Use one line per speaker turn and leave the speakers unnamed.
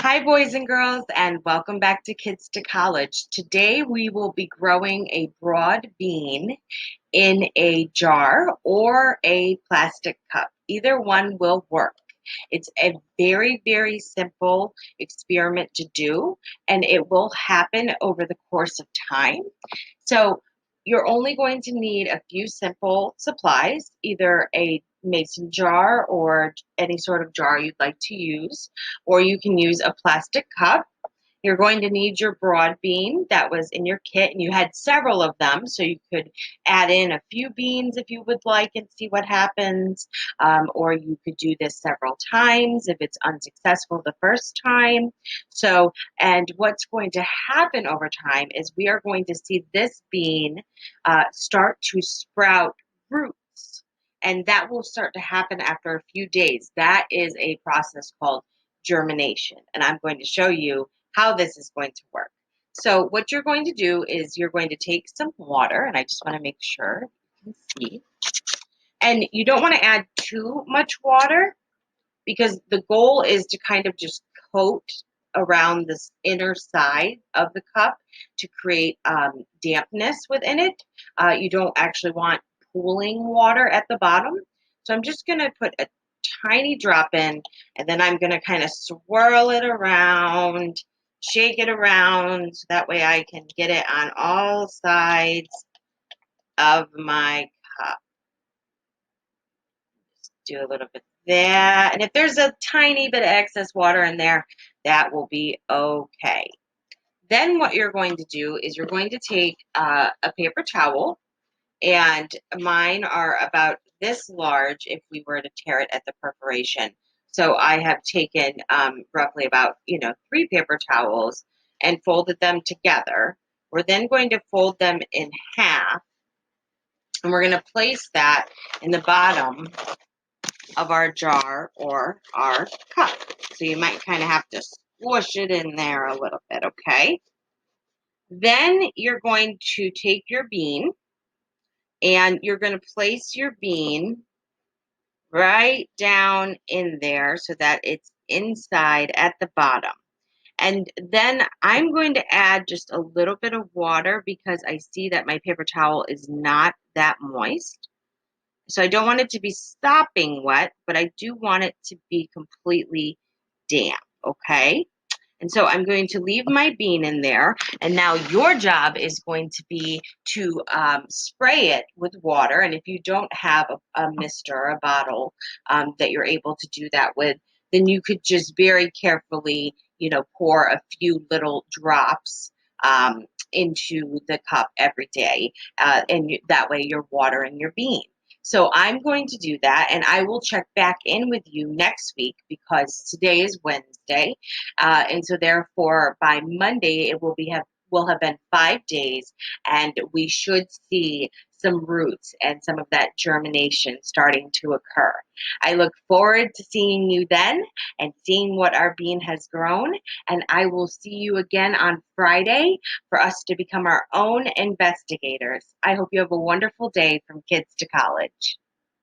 Hi, boys and girls, and welcome back to Kids to College. Today we will be growing a broad bean in a jar or a plastic cup. Either one will work. It's a very, very simple experiment to do, and it will happen over the course of time. So you're only going to need a few simple supplies, either a mason jar or any sort of jar you'd like to use, or you can use a plastic cup. You're going to need your broad bean that was in your kit, and you had several of them, so you could add in a few beans if you would like and see what happens, or you could do this several times if it's unsuccessful the first time. And what's going to happen over time is we are going to see this bean start to sprout roots, and that will start to happen after a few days. That is a process called germination, and I'm going to show you how this is going to work. So what you're going to do is you're going to take some water, and I just want to make sure you can see. And you don't want to add too much water because the goal is to kind of just coat around this inner side of the cup to create dampness within it. You don't actually want pooling water at the bottom. So I'm just going to put a tiny drop in, and then I'm going to kind of swirl it around, shake it around, so that way I can get it on all sides of my cup. Do a little bit there. And if there's a tiny bit of excess water in there, that will be okay. Then what you're going to do is you're going to take a paper towel, and mine are about this large if we were to tear it at the perforation. So I have taken roughly about, 3 paper towels and folded them together. We're then going to fold them in half, and we're going to place that in the bottom of our jar or our cup. So you might kind of have to squish it in there a little bit, okay? Then you're going to take your bean, and you're going to place your bean right down in there so that it's inside at the bottom. And then I'm going to add just a little bit of water because I see that my paper towel is not that moist. So I don't want it to be stopping wet, but I do want it to be completely damp, okay? And so I'm going to leave my bean in there, and now your job is going to be to spray it with water. And if you don't have a mister or a bottle that you're able to do that with, then you could just very carefully, pour a few little drops into the cup every day, and that way you're watering your bean. So I'm going to do that, and I will check back in with you next week because today is Wednesday, and so therefore by Monday it will have been 5 days, and we should see some roots and some of that germination starting to occur. I look forward to seeing you then and seeing what our bean has grown, and I will see you again on Friday for us to become our own investigators. I hope you have a wonderful day from Kids to College.